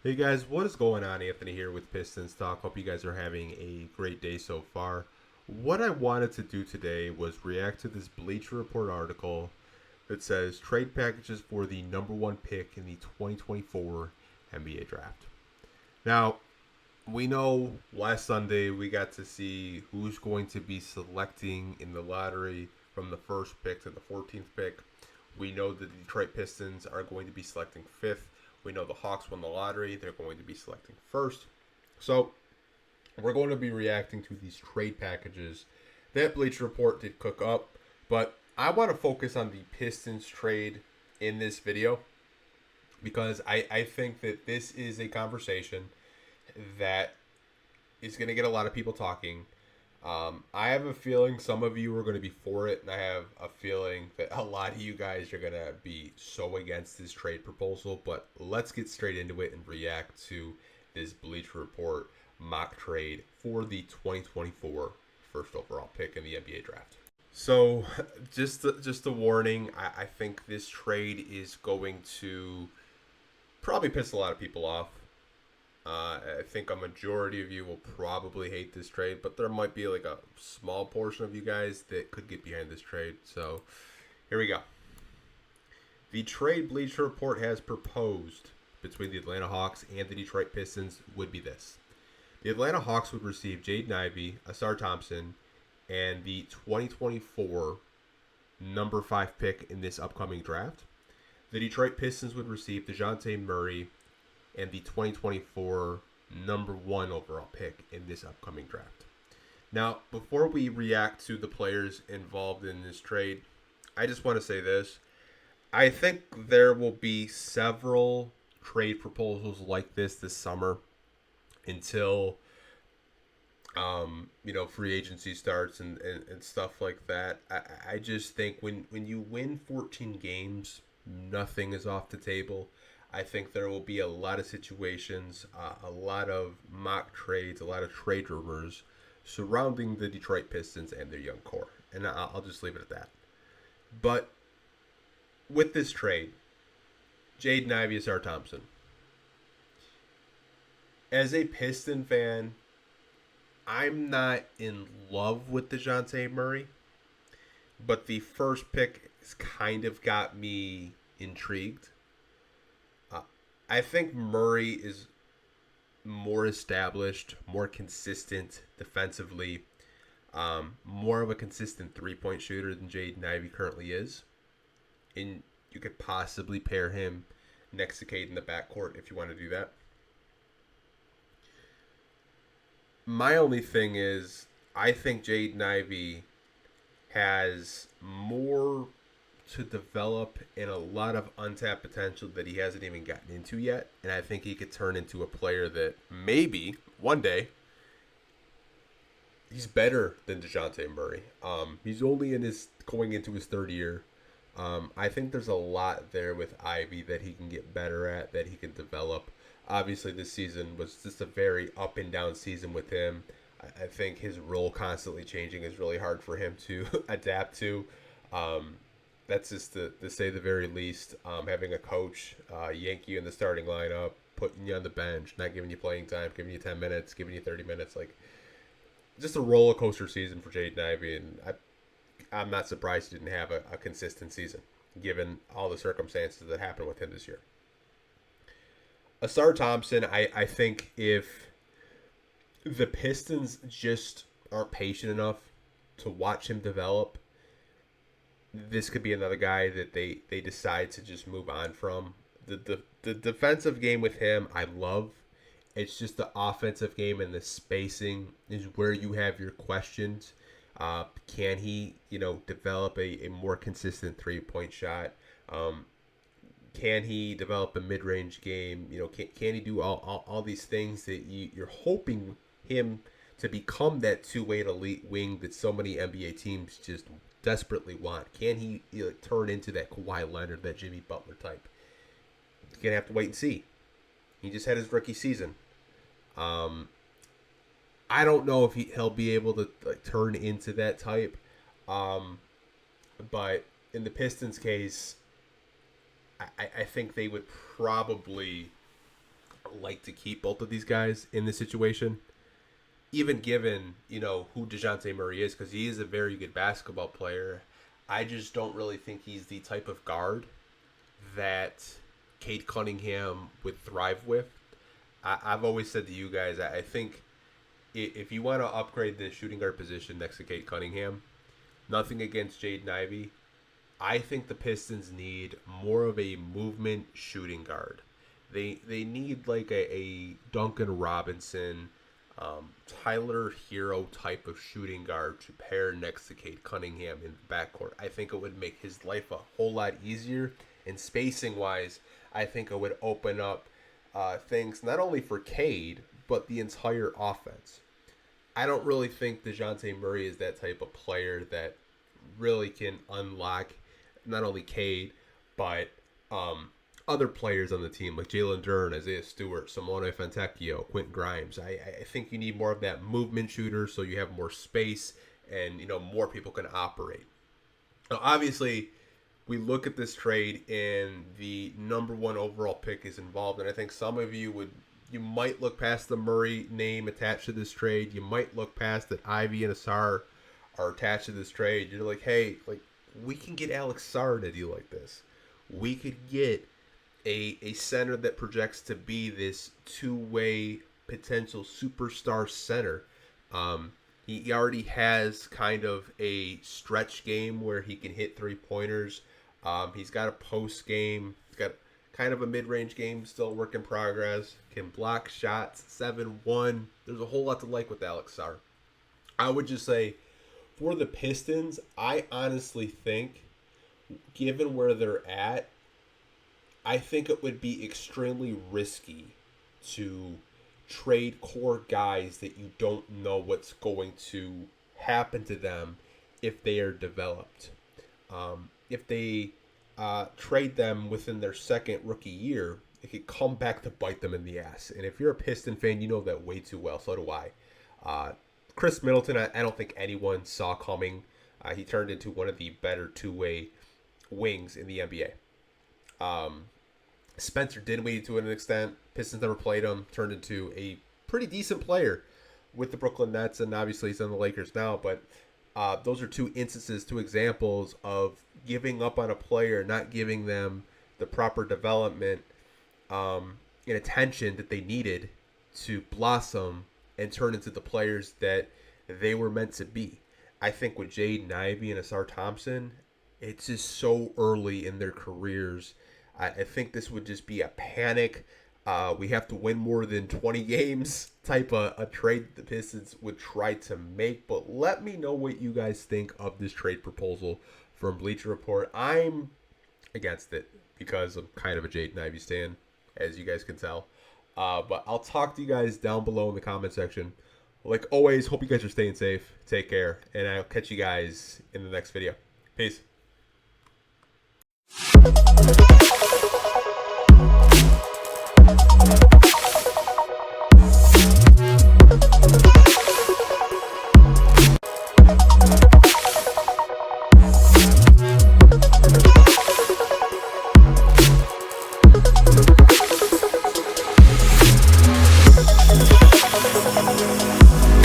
Hey guys, what is going on? Anthony here with Pistons Talk. Hope you guys are having a great day so far. What I wanted to do today was react to this Bleacher Report article that says trade packages for the number one pick in the 2024 NBA draft. Now, we know last Sunday we got to see who's going to be selecting in the lottery from the first pick to the 14th pick. We know the Detroit Pistons are going to be selecting fifth. We know the Hawks won the lottery. They're going to be selecting first. So we're going to be reacting to these trade packages that Bleacher Report did cook up. But I want to focus on the Pistons trade in this video because I think that this is a conversation that is going to get a lot of people talking. I have a feeling some of you are going to be for it, and I have a feeling that a lot of you guys are going to be so against this trade proposal. But let's get straight into it and react to this Bleacher Report mock trade for the 2024 first overall pick in the NBA draft. So, just a warning, I think this trade is going to probably piss a lot of people off. I think a majority of you will probably hate this trade, but there might be like a small portion of you guys that could get behind this trade. So here we go. The trade Bleacher Report has proposed between the Atlanta Hawks and the Detroit Pistons would be this. The Atlanta Hawks would receive Jaden Ivey, Asar Thompson, and the 2024 number 5 pick in this upcoming draft. The Detroit Pistons would receive Dejounte Murray and the 2024 number 1 overall pick in this upcoming draft. Now, before we react to the players involved in this trade, I just want to say this. I think there will be several trade proposals like this summer until free agency starts and stuff like that. I just think when you win 14 games, nothing is off the table. I think there will be a lot of situations, a lot of mock trades, a lot of trade rumors surrounding the Detroit Pistons and their young core. And I'll just leave it at that. But with this trade, Jaden Ivey, Asar Thompson. As a Piston fan, I'm not in love with Dejounte Murray. But the first pick has kind of got me intrigued. I think Murray is more established, more consistent defensively, more of a consistent three-point shooter than Jaden Ivey currently is. And you could possibly pair him next to Cade in the backcourt if you want to do that. My only thing is, I think Jaden Ivey has more to develop and a lot of untapped potential that he hasn't even gotten into yet. And I think he could turn into a player that maybe one day he's better than Dejounte Murray. He's only going into his third year. I think there's a lot there with Ivy that he can get better at, that he can develop. Obviously, this season was just a very up and down season with him. I think his role constantly changing is really hard for him to adapt to. That's just to say the very least. Having a coach yank you in the starting lineup, putting you on the bench, not giving you playing time, giving you 10 minutes, giving you 30 minutes. Like, just a roller coaster season for Jaden Ivey. And I'm not surprised he didn't have a consistent season, given all the circumstances that happened with him this year. Asar Thompson, I think if the Pistons just aren't patient enough to watch him develop, this could be another guy that they decide to just move on from. The defensive game with him, I love. It's just the offensive game and the spacing is where you have your questions. Can he, develop a more consistent three-point shot? Can he develop a mid-range game? Can he do all these things that you're hoping him to become that two-way elite wing that so many NBA teams just desperately want? Can he turn into that Kawhi Leonard, that Jimmy Butler type? You're going to have to wait and see. He just had his rookie season. I don't know if he'll be able to turn into that type. But in the Pistons case, I think they would probably like to keep both of these guys in this situation, even given, who Dejounte Murray is, because he is a very good basketball player. I just don't really think he's the type of guard that Cade Cunningham would thrive with. I've always said to you guys, I think if you want to upgrade the shooting guard position next to Cade Cunningham, nothing against Jaden Ivey, I think the Pistons need more of a movement shooting guard. They need like a Duncan Robinson, Tyler Hero type of shooting guard to pair next to Cade Cunningham in the backcourt. I think it would make his life a whole lot easier. And spacing wise, I think it would open up things not only for Cade, but the entire offense. I don't really think Dejounte Murray is that type of player that really can unlock not only Cade, but other players on the team like Jalen Duren, Isaiah Stewart, Simone Fontecchio, Quentin Grimes. I think you need more of that movement shooter so you have more space and more people can operate. Now, obviously, we look at this trade and the number 1 overall pick is involved, and I think some of you might look past the Murray name attached to this trade. You might look past that Ivy and Asar are attached to this trade. You're like, hey, we can get Alex Sarr in a deal like this. We could get a center that projects to be this two-way potential superstar center. He already has kind of a stretch game where he can hit three-pointers. He's got a post game. He's got kind of a mid-range game, still a work in progress. Can block shots, 7-1. There's a whole lot to like with Alex Sarr. I would just say, for the Pistons, I honestly think, given where they're at, I think it would be extremely risky to trade core guys that you don't know what's going to happen to them if they are developed. If they trade them within their second rookie year, it could come back to bite them in the ass. And if you're a Piston fan, you know that way too well. So do I. Chris Middleton, I don't think anyone saw coming. He turned into one of the better two-way wings in the NBA. Spencer Dinwiddie, to an extent, Pistons never played him, turned into a pretty decent player with the Brooklyn Nets, and obviously he's on the Lakers now. But those are two examples of giving up on a player, not giving them the proper development and attention that they needed to blossom and turn into the players that they were meant to be. I think with Jaden Ivey and Asar Thompson, it's just so early in their careers. I think this would just be a panic. We have to win more than 20 games type of a trade that the Pistons would try to make. But let me know what you guys think of this trade proposal from Bleacher Report. I'm against it because I'm kind of a Jaden Ivey stan, as you guys can tell. But I'll talk to you guys down below in the comment section. Like always, hope you guys are staying safe. Take care. And I'll catch you guys in the next video. Peace.